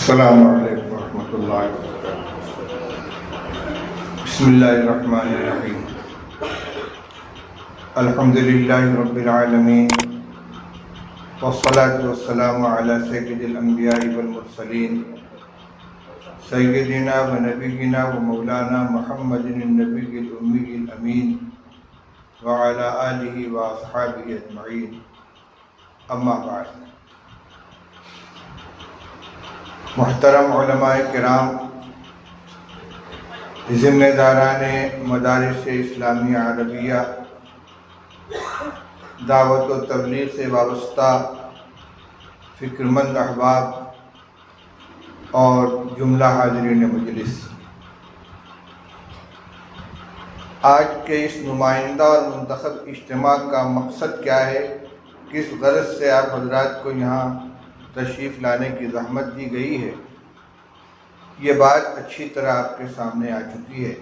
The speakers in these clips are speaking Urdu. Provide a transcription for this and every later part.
السلام علیکم ورحمۃ اللہ وبرکاتہ۔ بسم اللہ الرحمن الرحیم۔ الحمد للہ رب العالمین، والصلاة والسلام علی سید الانبیاء والمرسلین، سیدنا و نبینا و مولانا محمد النبی الامی الامین وعلی آلہ و اصحابہ اجمعین، اما بعد۔ محترم علماء کرام، ذمہ داران مدارس اسلامی عربیہ، دعوت و تبلیغ سے وابستہ فکرمند احباب اور جملہ حاضرین مجلس، آج کے اس نمائندہ اور منتخب اجتماع کا مقصد کیا ہے، کس غرض سے آپ حضرات کو یہاں تشریف لانے کی زحمت دی گئی ہے، یہ بات اچھی طرح آپ کے سامنے آ چکی ہے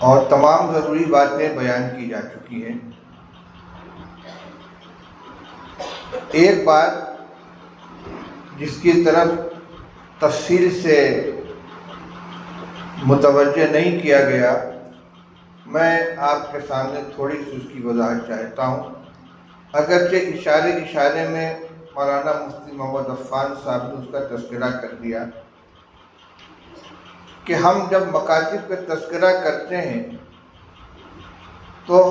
اور تمام ضروری باتیں بیان کی جا چکی ہیں۔ ایک بات جس کی طرف تفصیل سے متوجہ نہیں کیا گیا، میں آپ کے سامنے تھوڑی سی اس کی وضاحت چاہتا ہوں، اگرچہ اشارے میں مولانا مفتی محمد عفان صاحب نے اس کا تذکرہ کر دیا کہ ہم جب مکاتب کا تذکرہ کرتے ہیں تو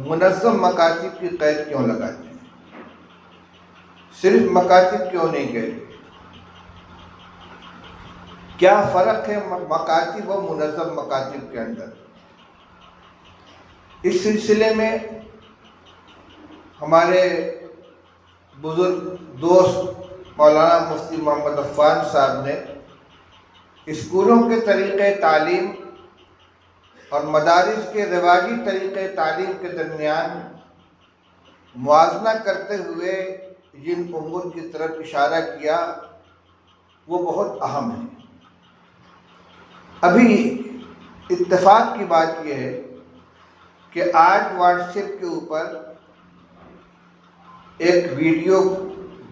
منظم مکاتب کی قید کیوں لگاتے ہیں، صرف مکاتب کیوں نہیں کہتے، کیا فرق ہے مکاتب و منظم مکاتب کے اندر؟ اس سلسلے میں ہمارے بزرگ دوست مولانا مفتی محمد عفان صاحب نے اسکولوں کے طریقۂ تعلیم اور مدارس کے رواجی طریقۂ تعلیم کے درمیان موازنہ کرتے ہوئے جن امور کی طرف اشارہ کیا وہ بہت اہم ہے۔ ابھی اتفاق کی بات یہ ہے کہ آج واٹس ایپ کے اوپر ایک ویڈیو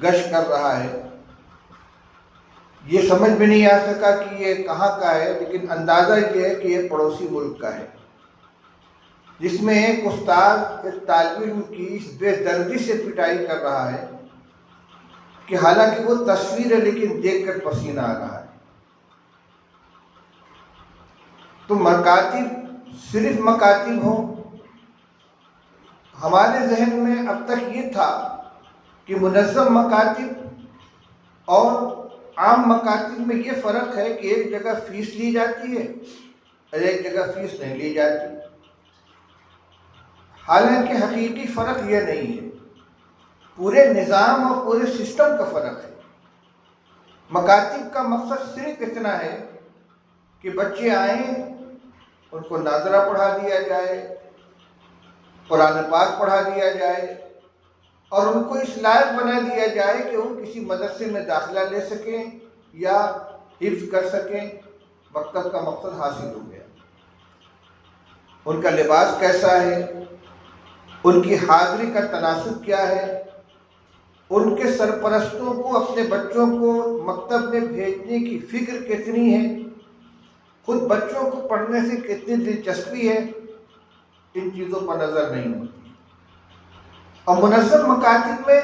گشت کر رہا ہے، یہ سمجھ میں نہیں آ سکا کہ یہ کہاں کا ہے، لیکن اندازہ یہ ہے کہ یہ پڑوسی ملک کا ہے، جس میں ایک استاد ایک طالب علم کی اس بے دردی سے پٹائی کر رہا ہے کہ حالانکہ وہ تصویر ہے لیکن دیکھ کر پسینہ آ رہا ہے۔ تو مکاتب صرف مکاتب ہوں، ہمارے ذہن میں اب تک یہ تھا کہ منظم مکاتب اور عام مکاتب میں یہ فرق ہے کہ ایک جگہ فیس لی جاتی ہے اور ایک جگہ فیس نہیں لی جاتی، حالانکہ حقیقی فرق یہ نہیں ہے، پورے نظام اور پورے سسٹم کا فرق ہے۔ مکاتب کا مقصد صرف اتنا ہے کہ بچے آئیں، ان کو ناظرہ پڑھا دیا جائے، قرآن پاک پڑھا دیا جائے اور ان کو اس لائق بنا دیا جائے کہ وہ کسی مدرسے میں داخلہ لے سکیں یا حفظ کر سکیں، مکتب کا مقصد حاصل ہو گیا۔ ان کا لباس کیسا ہے، ان کی حاضری کا تناسب کیا ہے، ان کے سرپرستوں کو اپنے بچوں کو مکتب میں بھیجنے کی فکر کتنی ہے، خود بچوں کو پڑھنے سے کتنی دلچسپی ہے، ان چیزوں پر نظر نہیں ہوتی۔ اور منظم مکاتب میں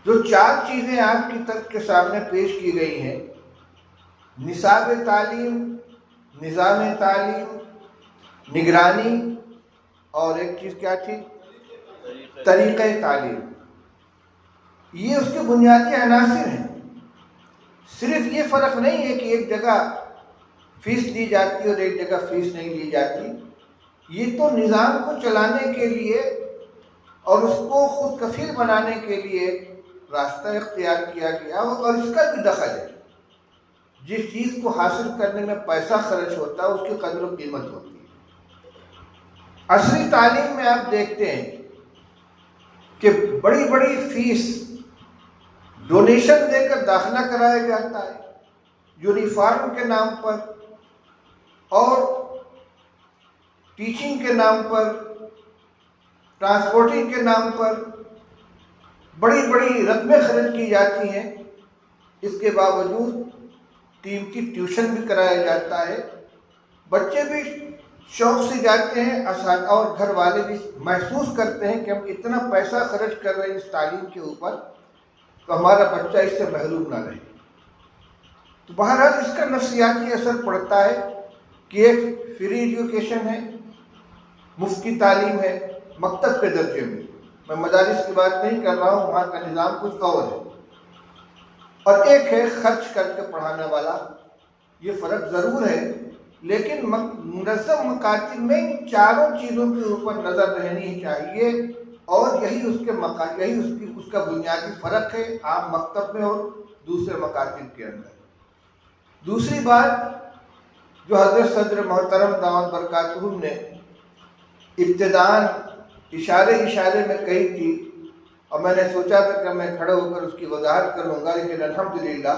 جو چار چیزیں آپ کی طرف کے سامنے پیش کی گئی ہیں، نصاب تعلیم، نظام تعلیم، نگرانی اور ایک چیز کیا تھی، طریقہ تعلیم، یہ اس کے بنیادی عناصر ہیں۔ صرف یہ فرق نہیں ہے کہ ایک جگہ فیس لی جاتی اور ایک جگہ فیس نہیں لی جاتی، یہ تو نظام کو چلانے کے لیے اور اس کو خود کفیل بنانے کے لیے راستہ اختیار کیا گیا، اور اس کا بھی دخل ہے۔ جس چیز کو حاصل کرنے میں پیسہ خرچ ہوتا ہے اس کی قدر و قیمت ہوتی ہے۔ عصری تعلیم میں آپ دیکھتے ہیں کہ بڑی بڑی فیس ڈونیشن دے کر داخلہ کرایا جاتا ہے، یونیفارم کے نام پر اور ٹیچنگ کے نام پر، ٹرانسپورٹنگ کے نام پر، بڑی بڑی رقمیں خرچ کی جاتی ہیں، اس کے باوجود قیمتی ٹیوشن بھی کرایا جاتا ہے، بچے بھی شوق سے جاتے ہیں، اساتذہ اور گھر والے بھی محسوس کرتے ہیں کہ ہم اتنا پیسہ خرچ کر رہے ہیں اس تعلیم کے اوپر، تو ہمارا بچہ اس سے محروم نہ رہے۔ تو بہرحال اس کا نفسیاتی اثر پڑتا ہے کہ ایک فری ایجوکیشن ہے، مفت کی تعلیم ہے مکتب کے درجے میں مدارس کی بات نہیں کر رہا ہوں، وہاں کا نظام کچھ اور ہے، اور ایک ہے خرچ کر کے پڑھانے والا۔ یہ فرق ضرور ہے، لیکن منظم مکاتب میں ان چاروں چیزوں کے اوپر نظر رہنی چاہیے، اور یہی اس کا بنیادی فرق ہے عام مکتب میں اور دوسرے مکاتب کے اندر۔ دوسری بات جو حضرت صدر محترم دامت برکاتہم نے ابتداءً اشارے میں کہی تھی، اور میں نے سوچا تھا کہ میں کھڑے ہو کر اس کی وضاحت کروں گا، لیکن الحمدللہ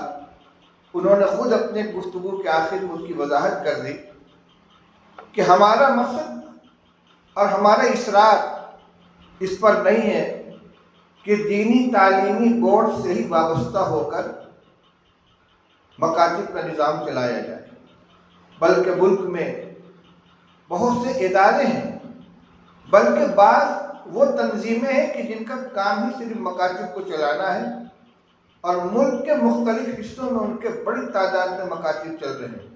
انہوں نے خود اپنے گفتگو کے آخر میں اس کی وضاحت کر دی کہ ہمارا مقصد اور ہمارا اصرار اس پر نہیں ہے کہ دینی تعلیمی بورڈ سے ہی وابستہ ہو کر مکاتب کا نظام چلایا جائے، بلکہ ملک میں بہت سے ادارے ہیں، بلکہ بعض وہ تنظیمیں ہیں کہ جن کا کام ہی صرف مکاتب کو چلانا ہے، اور ملک کے مختلف حصوں میں ان کے بڑی تعداد میں مکاتب چل رہے ہیں۔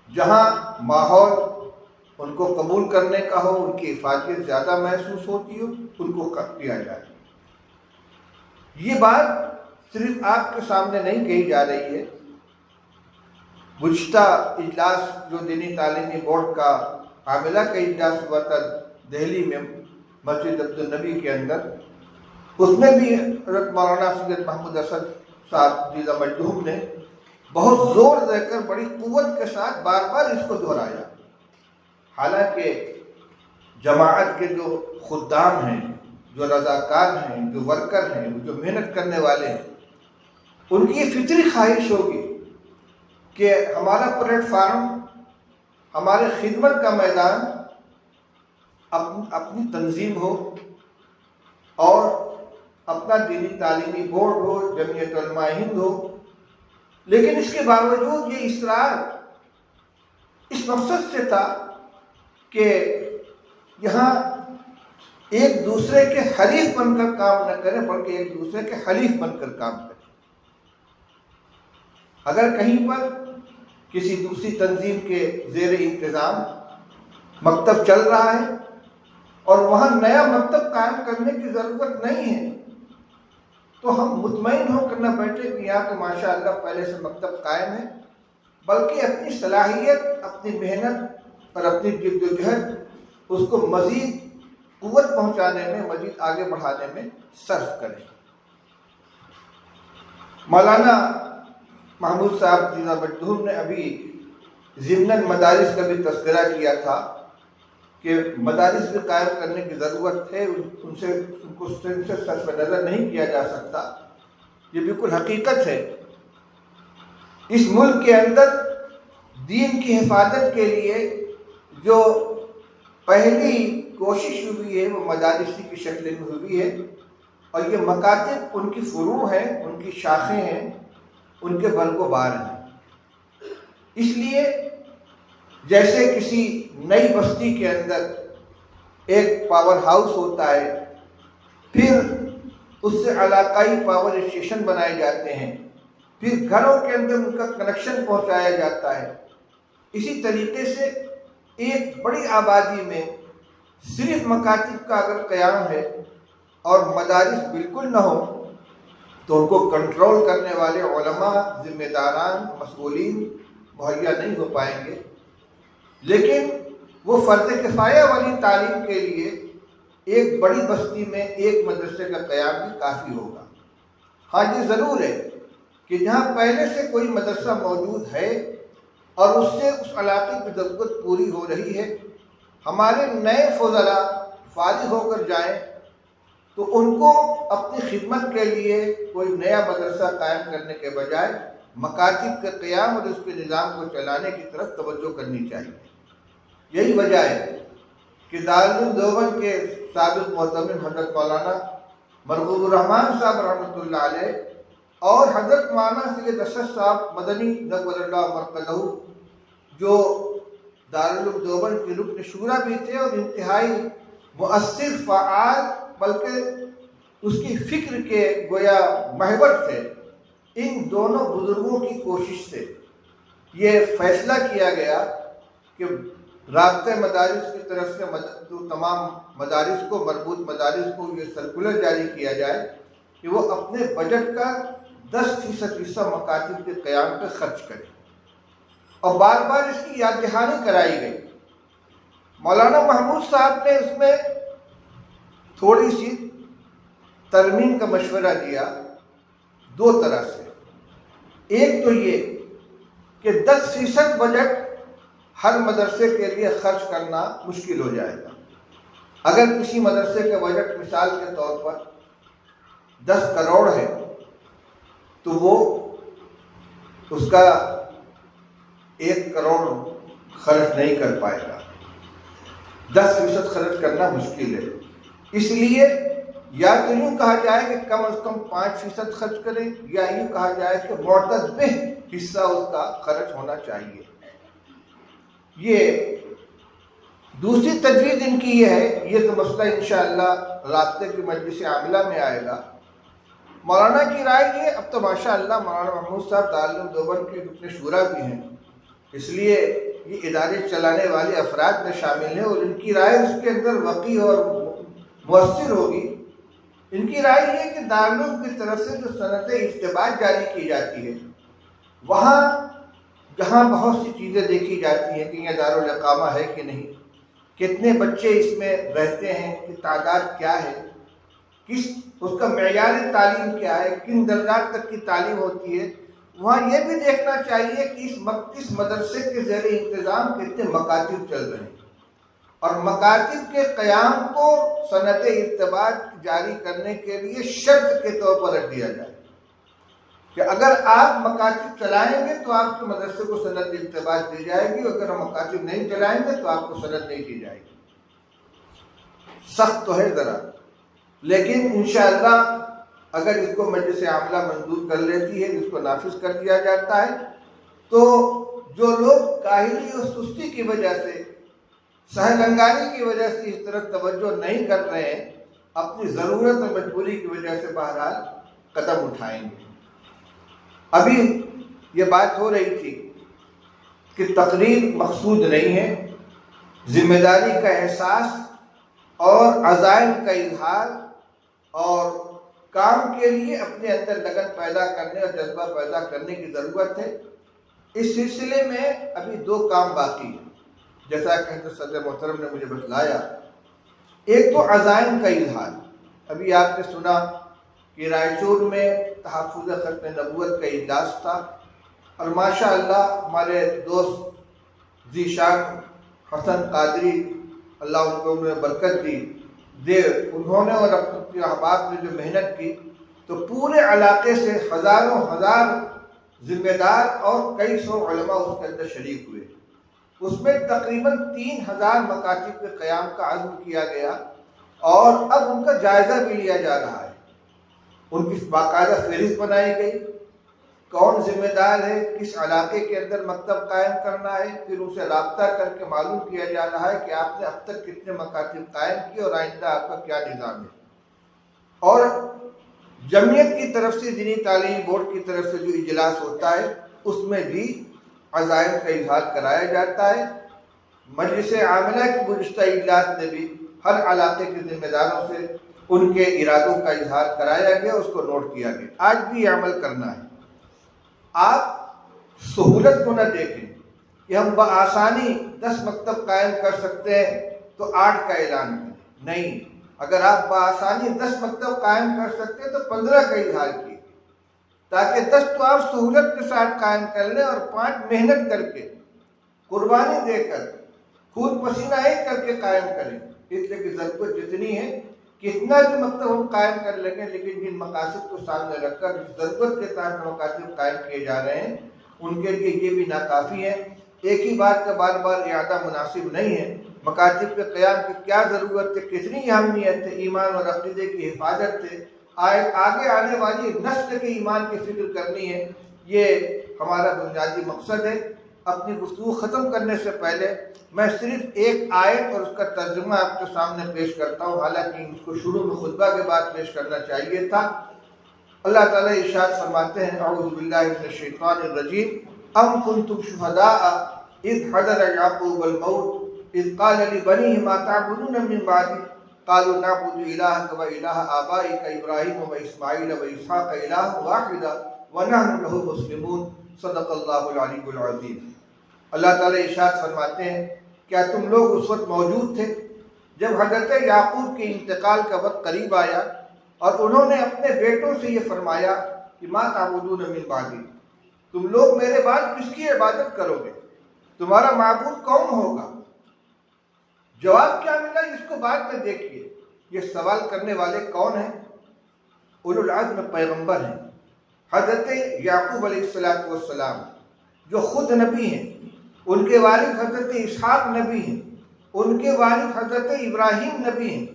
جہاں ماحول ان کو قبول کرنے کا ہو، ان کی افادیت زیادہ محسوس ہوتی ہو، ان کو کر دیا جائے۔ یہ بات صرف آپ کے سامنے نہیں کہی جا رہی ہے۔ گزشتہ اجلاس جو دینی تعلیمی بورڈ کا عاملہ کا اجلاس ہوا تھا دہلی میں مسجد عبدالنبی کے اندر، اس میں بھی حضرت مولانا سید محمود اسد صاحب جیزہ مجدہم نے بہت زور دے کر بڑی قوت کے ساتھ بار بار اس کو دہرایا۔ حالانکہ جماعت کے جو خدام ہیں، جو رضاکار ہیں، جو ورکر ہیں، جو محنت کرنے والے ہیں، ان کی یہ فطری خواہش ہوگی کہ ہمارا پلیٹ فارم، ہمارے خدمت کا میدان اپنی تنظیم ہو، اور اپنا دینی تعلیمی بورڈ ہو، جمعیت علماء ہند ہو، لیکن اس کے باوجود یہ اصرار اس مقصد سے تھا کہ یہاں ایک دوسرے کے حریف بن کر کام نہ کریں، بلکہ ایک دوسرے کے حلیف بن کر کام کریں۔ اگر کہیں پر کسی دوسری تنظیم کے زیر انتظام مکتب چل رہا ہے اور وہاں نیا مکتب قائم کرنے کی ضرورت نہیں ہے، تو ہم مطمئن ہو کر نہ بیٹھے کہ یہاں تو ماشاءاللہ پہلے سے مکتب قائم ہے، بلکہ اپنی صلاحیت، اپنی محنت اور اپنی جد و جہد اس کو مزید قوت پہنچانے میں، مزید آگے بڑھانے میں صرف کریں۔ مولانا محمود صاحب جیزہ مجدہم نے ابھی ضمناً مدارس کا بھی تذکرہ کیا تھا کہ مدارس بھی قائم کرنے کی ضرورت ہے، ان کو صرف نظر نہیں کیا جا سکتا۔ یہ بالکل حقیقت ہے۔ اس ملک کے اندر دین کی حفاظت کے لیے جو پہلی کوشش ہوئی ہے وہ مدارسی کی شکل میں ہوئی ہے، اور یہ مکاتب ان کی فروع ہیں، ان کی شاخیں ہیں، ان کے برگ و بار ہیں۔ اس لیے جیسے کسی نئی بستی کے اندر ایک پاور ہاؤس ہوتا ہے، پھر اس سے علاقائی پاور اسٹیشن بنائے جاتے ہیں، پھر گھروں کے اندر ان کا کنیکشن پہنچایا جاتا ہے، اسی طریقے سے ایک بڑی آبادی میں صرف مکاتب کا اگر قیام ہے اور مدارس بالکل نہ ہو، تو ان کو کنٹرول کرنے والے علماء، ذمہ داران، مسئولین مہیا نہیں ہو پائیں گے۔ لیکن وہ فرض کفایہ والی تعلیم کے لیے ایک بڑی بستی میں ایک مدرسے کا قیام بھی کافی ہوگا۔ ہاں یہ ضرور ہے کہ جہاں پہلے سے کوئی مدرسہ موجود ہے اور اس سے اس علاقے کی ضرورت پوری ہو رہی ہے، ہمارے نئے فضلاء فارغ ہو کر جائیں تو ان کو اپنی خدمت کے لیے کوئی نیا مدرسہ قائم کرنے کے بجائے مکاتب کے قیام اور اس کے نظام کو چلانے کی طرف توجہ کرنی چاہیے۔ یہی وجہ ہے کہ دارالعلوم دیوبند کے سابق محتمم حضرت مولانا مرغوب الرحمان صاحب رحمۃ اللہ علیہ اور حضرت مولانا سید اشرف صاحب مدنی نور اللہ مرقدہ جو دارالعلوم دیوبند کے رکن شورا بھی تھے اور انتہائی مؤثر فعال بلکہ اس کی فکر کے گویا محور تھے، ان دونوں بزرگوں کی کوشش سے یہ فیصلہ کیا گیا کہ رابطہ مدارس کی طرف سے تمام مدارس کو، مربوط مدارس کو یہ سرکولر جاری کیا جائے کہ وہ اپنے بجٹ کا 10% حصہ مکاتب کے قیام پہ خرچ کرے، اور بار بار اس کی یاد دہانی کرائی گئی۔ مولانا محمود صاحب نے اس میں تھوڑی سی ترمیم کا مشورہ دیا دو طرح سے۔ ایک تو یہ کہ 10% بجٹ ہر مدرسے کے لیے خرچ کرنا مشکل ہو جائے گا۔ اگر کسی مدرسے کا بجٹ مثال کے طور پر 10 کروڑ ہے تو وہ اس کا 1 کروڑ خرچ نہیں کر پائے گا، 10% خرچ کرنا مشکل ہے۔ اس لیے یا تو یوں کہا جائے کہ کم از کم 5% خرچ کریں، یا یوں کہا جائے کہ معتدل حصہ اس کا خرچ ہونا چاہیے۔ یہ دوسری تجویز ان کی یہ ہے، یہ تو مسئلہ انشاءاللہ رابطے کی مجلس عاملہ میں آئے گا۔ مولانا کی رائے یہ، اب تو ماشاءاللہ مولانا محمود صاحب دارالعلوم دیوبند کے رکن شورا بھی ہیں، اس لیے یہ ادارے چلانے والے افراد میں شامل ہیں، اور ان کی رائے اس کے اندر وقیع اور مؤثر ہوگی۔ ان کی رائے یہ کہ دارالعلوم کی طرف سے جو صنعت اجتباط جاری کی جاتی ہے، وہاں جہاں بہت سی چیزیں دیکھی جاتی ہیں کہ یہ دارالاقامہ ہے کہ نہیں، کتنے بچے اس میں رہتے ہیں، کہ تعداد کیا ہے، اس کا معیار تعلیم کیا ہے، کن درجات تک کی تعلیم ہوتی ہے، وہاں یہ بھی دیکھنا چاہیے کہ اس مدرسے کے زیر انتظام کتنے مکاتب چل رہے ہیں، اور مکاتب کے قیام کو صنعت ارتباط جاری کرنے کے لیے شرط کے طور پر رکھ دیا جائے کہ اگر آپ مکاتب چلائیں گے تو آپ کے مدرسے کو صنعت ارتباط دی جائے گی، اگر ہم مکاتب نہیں چلائیں گے تو آپ کو صنعت نہیں دی جائے گی۔ سخت تو ہے ذرا، لیکن انشاءاللہ اگر اس کو مجلس عاملہ منظور کر لیتی ہے، اس کو نافذ کر دیا جاتا ہے، تو جو لوگ کاہلی اور سستی کی وجہ سے، سہل انگاری کی وجہ سے اس طرف توجہ نہیں کر رہے ہیں، اپنی ضرورت اور مجبوری کی وجہ سے بہرحال قدم اٹھائیں گے۔ ابھی یہ بات ہو رہی تھی کہ تقریر مقصود نہیں ہے، ذمہ داری کا احساس اور عزائم کا اظہار اور کام کے لیے اپنے اندر لگن پیدا کرنے اور جذبہ پیدا کرنے کی ضرورت ہے۔ اس سلسلے میں ابھی 2 کام باقی ہیں، جیسا کہ حضرت صدر محترم نے مجھے بتلایا۔ ایک تو عزائم کا اظہار، ابھی آپ نے سنا کہ رائچور میں تحفظ ختم نبوت کا اجلاس تھا، اور ماشاءاللہ ہمارے دوست ذیشان حسن قادری، اللہ ان کو انہوں نے برکت دی، انہوں نے اور اپنے احباب نے جو محنت کی، تو پورے علاقے سے ہزاروں ہزار ذمہ دار اور کئی سو علماء اس کے اندر شریک ہوئے۔ اس میں تقریباً 3000 مکاتب کے قیام کا عزم کیا گیا، اور اب ان کا جائزہ بھی لیا جا رہا ہے۔ ان کی باقاعدہ فہرست بنائی گئی، کون ذمہ دار ہے، کس علاقے کے اندر مکتب قائم کرنا ہے، پھر ان سے رابطہ کر کے معلوم کیا جا رہا ہے کہ آپ نے اب تک کتنے مکاتب قائم کیے اور آئندہ آپ کا کیا نظام ہے۔ اور جمعیت کی طرف سے، دینی تعلیمی بورڈ کی طرف سے جو اجلاس ہوتا ہے، اس میں بھی عزائم کا اظہار کرایا جاتا ہے۔ مجلس عاملہ کے گزشتہ اجلاس میں بھی ہر علاقے کے ذمہ داروں سے ان کے ارادوں کا اظہار کرایا گیا، اس کو نوٹ کیا گیا۔ آج بھی یہ عمل کرنا ہے۔ آپ سہولت کو نہ دیکھیں کہ ہم بآسانی 10 مکتب قائم کر سکتے ہیں تو 8 کا اعلان کریں، نہیں، اگر آپ بآسانی 10 مکتب قائم کر سکتے ہیں تو 15 کا اظہار کیجیے، تاکہ 10 تو آپ سہولت کے ساتھ قائم کر لیں اور 5 محنت کر کے، قربانی دے کر، خون پسینہ ایک کر کے قائم کریں۔ اس لیے کہ ضرورت جتنی ہے، کتنا بھی مکتب ہم قائم کر لیں گے، لیکن جن مقاصد کو سامنے رکھ کر ضرورت کے تحت مکاتب قائم کیے جا رہے ہیں، ان کے لیے یہ بھی ناکافی ہے۔ ایک ہی بات کا بار بار اعادہ مناسب نہیں ہے۔ مکاتب کے قیام کی کیا ضرورت ہے، کتنی اہمیت ہے، ایمان اور عقیدے کی حفاظت ہے، آگے آنے والی نسل کے ایمان کی فکر کرنی ہے، یہ ہمارا بنیادی مقصد ہے۔ اپنی گفتگو ختم کرنے سے پہلے میں صرف ایک آیت اور اس کا ترجمہ آپ کے سامنے پیش کرتا ہوں، حالانکہ اس کو شروع میں خطبہ کے بعد پیش کرنا چاہیے تھا۔ اللہ تعالیٰ ارشاد فرماتے ہیں، اعوذ باللہ من الشیطان الرجیم، ام کنتم شہداء اذ حضر یعقوب الموت اذ قال لبنیہ ما تعبدون من بعدی قالوا نعبد الہک و الہ آبائک ابراہیم و اسماعیل و اسحاق الہ واحدا ونحن له مسلمون، صدق اللہ العلی العظیم۔ اللہ تعالیٰ ارشاد فرماتے ہیں، کیا تم لوگ اس وقت موجود تھے جب حضرت یعقوب کے انتقال کا وقت قریب آیا اور انہوں نے اپنے بیٹوں سے یہ فرمایا کہ ما تعبدون من بعدی، تم لوگ میرے بعد کس کی عبادت کرو گے، تمہارا معبود کون ہوگا؟ جواب کیا ملا اس کو بعد میں دیکھیے۔ یہ سوال کرنے والے کون ہیں؟ اولو العزم پیغمبر ہیں، حضرت یعقوب علیہ السلام جو خود نبی ہیں، ان کے والد حضرت اسحاق نبی ہیں، ان کے والد حضرت ابراہیم نبی ہیں،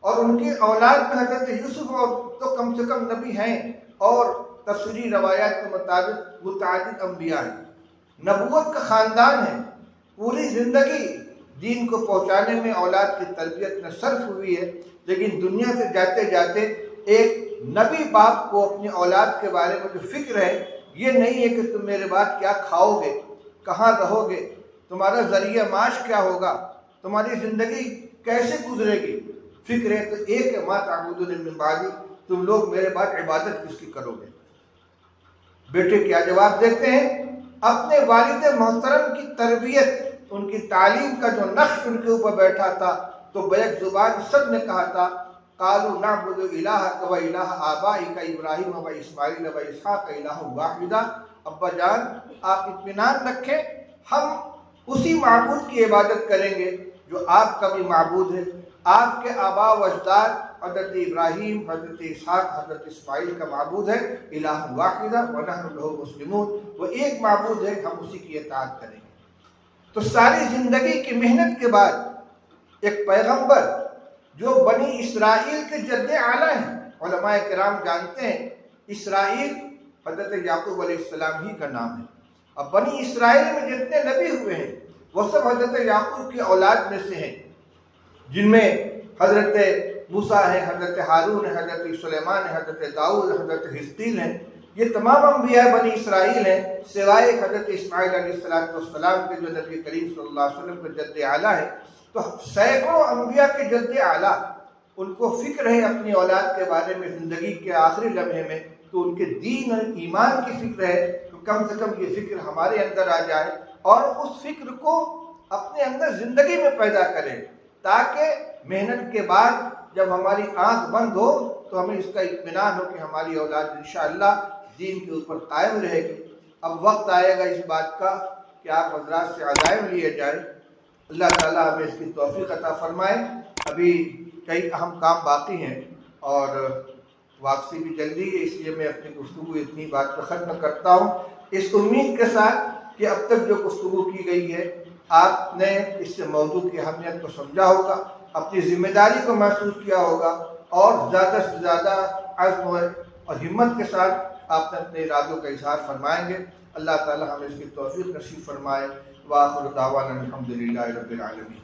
اور ان کی اولاد میں حضرت یوسف تو کم سے کم نبی ہیں، اور تفسیری روایات کے مطابق متعدد انبیاء ہیں۔ نبوت کا خاندان ہے، پوری زندگی دین کو پہنچانے میں اولاد کی تربیت میں صرف ہوئی ہے، لیکن دنیا سے جاتے جاتے ایک نبی باپ کو اپنی اولاد کے بارے میں جو فکر ہے یہ نہیں ہے کہ تم میرے بعد کیا کھاؤ گے، کہاں رہو گے، تمہارا ذریعہ معاش کیا ہوگا، تمہاری زندگی کیسے گزرے گی۔ فکر ہے تو ایک ہے، ما تعبدون من بعدی، تم لوگ میرے بعد عبادت کس کی کرو گے۔ بیٹے کیا جواب دیتے ہیں؟ اپنے والد محترم کی تربیت، ان کی تعلیم کا جو نقش ان کے اوپر بیٹھا تھا تو بیک زبان سب نے کہا تھا، قالوا نعبد الہک و الہ آبائک ابراہیم و اسماعیل و اسحاق الہ واحدا، ابا جان آپ اطمینان رکھیں، ہم اسی معبود کی عبادت کریں گے جو آپ کا بھی معبود ہے، آپ کے آباء و اجداد حضرت ابراہیم، حضرت اسحاق، حضرت اسماعیل کا معبود ہے، الہ واحدہ ونحن لہ مسلمون، وہ ایک معبود ہے، ہم اسی کی اطاعت کریں گے۔ تو ساری زندگی کی محنت کے بعد ایک پیغمبر جو بنی اسرائیل کے جد اعلیٰ ہیں، علماء کرام جانتے ہیں اسرائیل حضرت یعقوب علیہ السلام ہی کا نام ہے، اب بنی اسرائیل میں جتنے نبی ہوئے ہیں وہ سب حضرت یعقوب کی اولاد میں سے ہیں، جن میں حضرت موسیٰ ہے، حضرت ہارون ہے، حضرت سلیمان ہے، حضرت داؤد، حضرت حزقیل ہیں، یہ تمام انبیاء بنی اسرائیل ہیں، سوائے حضرت اسماعیل علیہ السلام کے جو نبی کریم صلی اللہ علیہ وسلم کے جد اعلیٰ ہے۔ تو سینکڑوں انبیاء کے جد اعلیٰ، ان کو فکر ہے اپنی اولاد کے بارے میں زندگی کے آخری لمحے میں، تو ان کے دین اور ایمان کی فکر ہے، تو کم سے کم یہ فکر ہمارے اندر آ جائے اور اس فکر کو اپنے اندر زندگی میں پیدا کریں، تاکہ محنت کے بعد جب ہماری آنکھ بند ہو تو ہمیں اس کا اطمینان ہو کہ ہماری اولاد انشاءاللہ دین کے اوپر قائم رہے گی۔ اب وقت آئے گا اس بات کا کہ آپ حضرات سے عزائم لیے جائے، اللہ تعالیٰ ہمیں اس کی توفیق عطا فرمائے۔ ابھی کئی اہم کام باقی ہیں اور واپسی بھی جلدی ہے، اس لیے میں اپنی گفتگو اتنی بات پہ ختم کرتا ہوں، اس امید کے ساتھ کہ اب تک جو گفتگو کی گئی ہے آپ نے اس سے موضوع کی اہمیت کو سمجھا ہوگا، اپنی ذمہ داری کو محسوس کیا ہوگا، اور زیادہ سے زیادہ عزم اور ہمت کے ساتھ آپ نے اپنے ارادوں کا اظہار فرمائیں گے۔ اللہ تعالی ہمیں اس کی توفیق نصیب فرمائے۔ وآخر دعوانا الحمدللہ رب العالمین۔